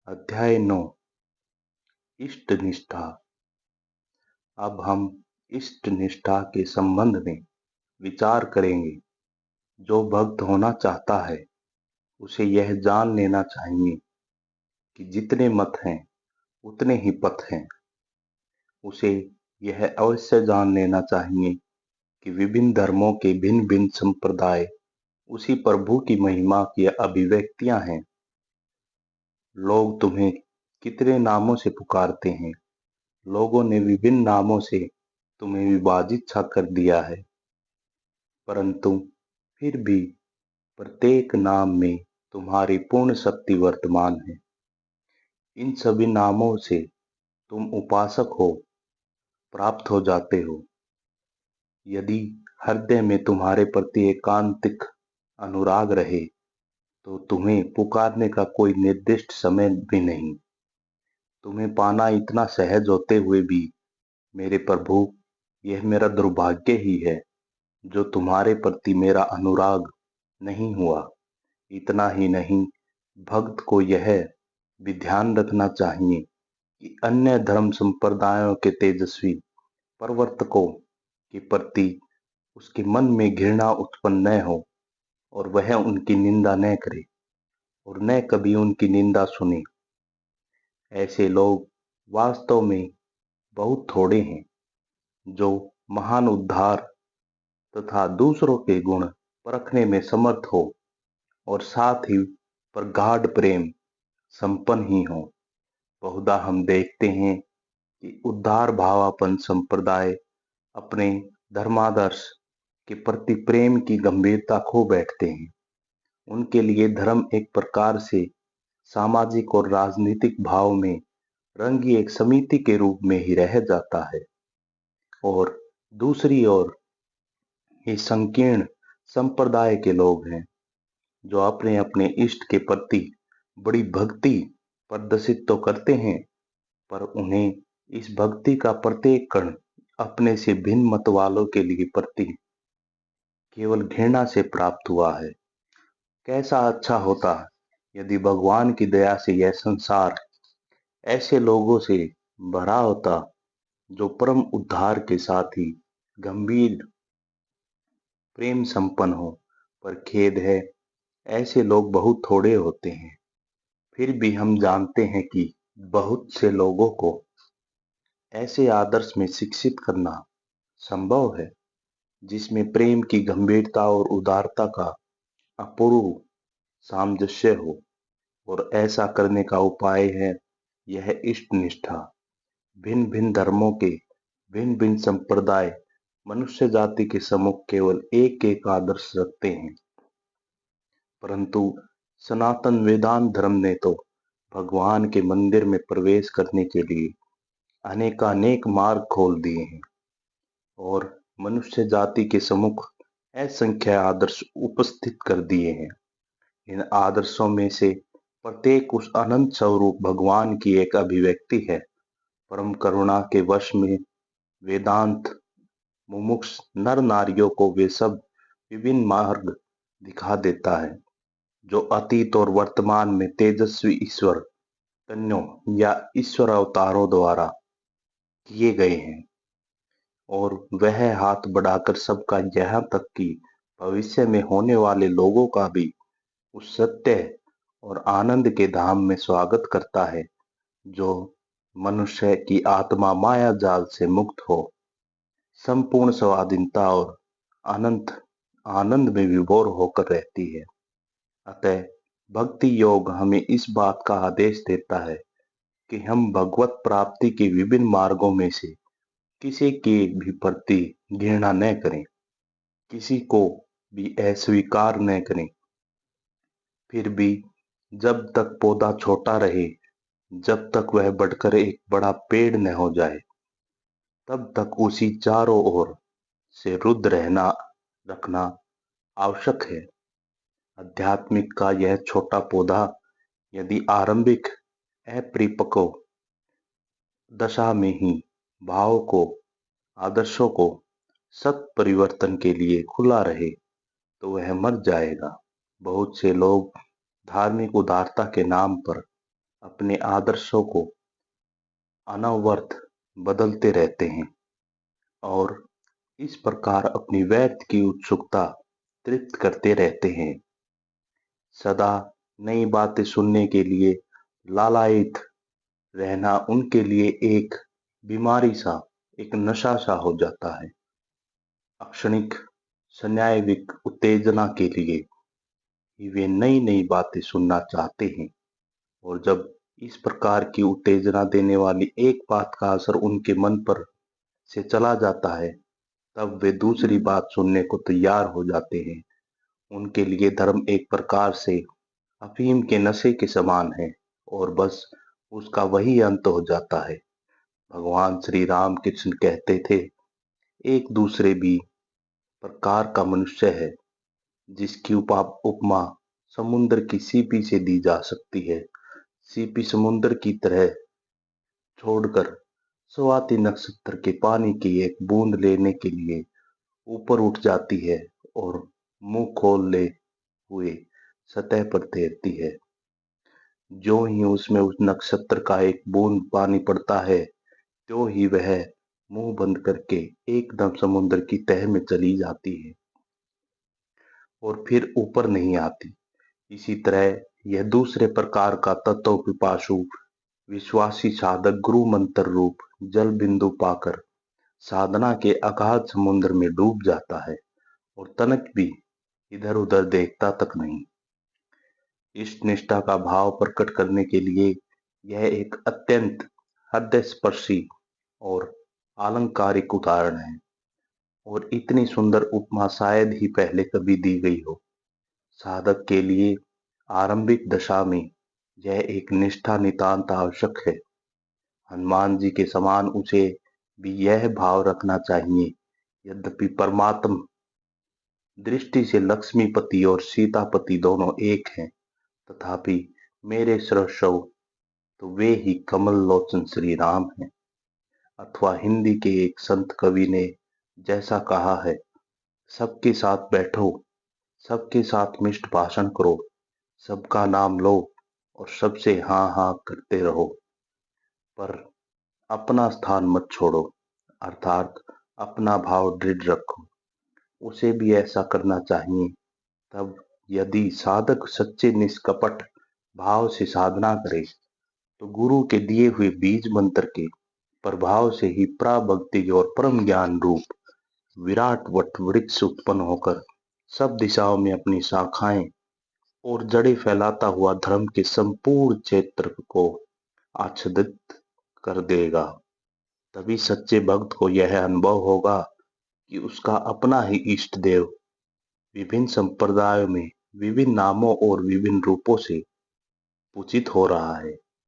अध्याय 9 इष्ट निष्ठा। अब हम इष्ट निष्ठा के संबंध में विचार करेंगे। जो भक्त होना चाहता है उसे यह जान लेना चाहिए कि जितने मत हैं उतने ही पथ हैं। उसे यह अवश्य जान लेना चाहिए कि विभिन्न धर्मों के भिन्न भिन्न संप्रदाय उसी प्रभु की महिमा की अभिव्यक्तियां हैं। लोग तुम्हें कितने नामों से पुकारते हैं। लोगों ने विभिन्न नामों से तुम्हें विभाजित सा कर दिया है, परंतु फिर भी प्रत्येक नाम में तुम्हारी पूर्ण शक्ति वर्तमान है। इन सभी नामों से तुम उपासक हो, प्राप्त हो जाते हो। यदि हृदय में तुम्हारे प्रति एकांतिक अनुराग रहे तो तुम्हें पुकारने का कोई निर्दिष्ट समय भी नहीं। तुम्हें पाना इतना सहज होते हुए भी मेरे प्रभु, यह मेरा दुर्भाग्य ही है जो तुम्हारे प्रति मेरा अनुराग नहीं हुआ। इतना ही नहीं, भक्त को यह भी ध्यान रखना चाहिए कि अन्य धर्म संप्रदायों के तेजस्वी प्रवर्तकों के प्रति उसके मन में घृणा उत्पन्न न हो और वह उनकी निंदा न करे और न कभी उनकी निंदा सुने। ऐसे लोग वास्तव में बहुत थोड़े हैं जो महान उद्धार तथा दूसरों के गुण परखने में समर्थ हो और साथ ही प्रगाढ़ प्रेम संपन्न ही हो। बहुधा हम देखते हैं कि उद्धार भावापन संप्रदाय अपने धर्मादर्श के प्रति प्रेम की गंभीरता खो बैठते हैं। उनके लिए धर्म एक प्रकार से सामाजिक और राजनीतिक भाव में रंगी एक समिति के रूप में ही रह जाता है। और दूसरी ओर ये संकीर्ण संप्रदाय के लोग हैं जो अपने अपने इष्ट के प्रति बड़ी भक्ति प्रदर्शित तो करते हैं, पर उन्हें इस भक्ति का प्रत्येक कण अपने से भिन्न मत वालों के लिए प्रति केवल घृणा से प्राप्त हुआ है। कैसा अच्छा होता यदि भगवान की दया से यह संसार ऐसे लोगों से भरा होता जो परम उद्धार के साथ ही गंभीर प्रेम संपन्न हो, पर खेद है ऐसे लोग बहुत थोड़े होते हैं। फिर भी हम जानते हैं कि बहुत से लोगों को ऐसे आदर्श में शिक्षित करना संभव है जिसमें प्रेम की गंभीरता और उदारता का अपूर्व सामंजस्य हो, और ऐसा करने का उपाय है यह इष्ट निष्ठा। भिन्न भिन्न धर्मों के भिन्न भिन्न संप्रदाय मनुष्य जाति के सम्मुख केवल एक एक आदर्श रखते हैं, परंतु सनातन वेदांत धर्म ने तो भगवान के मंदिर में प्रवेश करने के लिए अनेकानेक मार्ग खोल दिए हैं और मनुष्य जाति के सम्मुख असंख्य आदर्श उपस्थित कर दिए हैं। इन आदर्शों में से प्रत्येक उस अनंत स्वरूप भगवान की एक अभिव्यक्ति है। परम करुणा के वश में वेदांत मुमुक्ष नर नारियों को वे सब विभिन्न मार्ग दिखा देता है जो अतीत और वर्तमान में तेजस्वी ईश्वर कन्यों या ईश्वर अवतारों द्वारा किए गए हैं, और वह हाथ बढ़ाकर सबका यहाँ तक कि भविष्य में होने वाले लोगों का भी उस सत्य और आनंद के धाम में स्वागत करता है जो मनुष्य की आत्मा माया जाल से मुक्त हो संपूर्ण स्वाधीनता और अनंत आनंद में विभोर होकर रहती है। अतः भक्ति योग हमें इस बात का आदेश देता है कि हम भगवत प्राप्ति के विभिन्न मार्गों में से किसी के भी प्रति घृणा न करें, किसी को भी अस्वीकार न करें। फिर भी जब तक पौधा छोटा रहे, जब तक वह बढ़कर एक बड़ा पेड़ न हो जाए, तब तक उसी चारों ओर से रुद्र रहना रखना आवश्यक है। आध्यात्मिक का यह छोटा पौधा यदि आरंभिक अपरिपक्व दशा में ही भाव को आदर्शों को सत परिवर्तन के लिए खुला रहे तो वह मर जाएगा। बहुत से लोग धार्मिक उदारता के नाम पर अपने आदर्शों को अनवरत बदलते रहते हैं और इस प्रकार अपनी व्यर्थ की उत्सुकता तृप्त करते रहते हैं। सदा नई बातें सुनने के लिए लालायित रहना उनके लिए एक बीमारी सा, एक नशा सा हो जाता है। अक्षणिक संन्यायिक उत्तेजना के लिए ही वे नई नई बातें सुनना चाहते हैं और जब इस प्रकार की उत्तेजना देने वाली एक बात का असर उनके मन पर से चला जाता है, तब वे दूसरी बात सुनने को तैयार हो जाते हैं। उनके लिए धर्म एक प्रकार से अफीम के नशे के समान है और बस उसका वही अंत हो जाता है। भगवान श्री राम कृष्ण कहते थे, एक दूसरे भी प्रकार का मनुष्य है जिसकी उपमा समुद्र की सीपी से दी जा सकती है। सीपी समुद्र की तरह छोड़कर स्वाति नक्षत्र के पानी की एक बूंद लेने के लिए ऊपर उठ जाती है और मुंह खोले हुए सतह पर तैरती है। जो ही उसमें उस नक्षत्र का एक बूंद पानी पड़ता है, त्यों ही वह मुंह बंद करके एकदम समुद्र की तह में चली जाती है और फिर ऊपर नहीं आती। इसी तरह यह दूसरे प्रकार का तत्व पिपासु विश्वासी साधक गुरु मंत्र रूप जल बिंदु पाकर साधना के अगाध समुद्र में डूब जाता है और तनक भी इधर उधर देखता तक नहीं। इष्ट निष्ठा का भाव प्रकट करने के लिए यह एक अत्यंत हृदयस्पर्शी और आलंकारिक उदाहरण है और इतनी सुंदर उपमा शायद ही पहले कभी दी गई हो। साधक के लिए आरंभिक दशा में यह एक निष्ठा नितांत आवश्यक है। हनुमान जी के समान उसे भी यह भाव रखना चाहिए। यद्यपि परमात्म दृष्टि से लक्ष्मीपति और सीतापति दोनों एक हैं, तथापि मेरे सर्वस्व तो वे ही कमल लोचन श्री राम हैं। अथवा हिंदी के एक संत कवि ने जैसा कहा है, सबके साथ बैठो, सबके साथ मिष्ट भाषण करो, सबका नाम लो और सबसे हाँ हाँ करते रहो, पर अपना स्थान मत छोड़ो, अर्थात अपना भाव दृढ़ रखो। उसे भी ऐसा करना चाहिए। तब यदि साधक सच्चे निष्कपट भाव से साधना करे तो गुरु के दिए हुए बीज मंत्र के प्रभाव से ही पराभक्ति और परम ज्ञान रूप विराट वट वृक्ष उत्पन्न होकर सब दिशाओं में अपनी शाखाएं और जड़ें फैलाता हुआ धर्म के संपूर्ण क्षेत्र को आच्छादित कर देगा। तभी सच्चे भक्त को यह अनुभव होगा कि उसका अपना ही इष्ट देव विभिन्न संप्रदायों में विभिन्न नामों और विभिन्न रूपों से पूजित हो रहा है।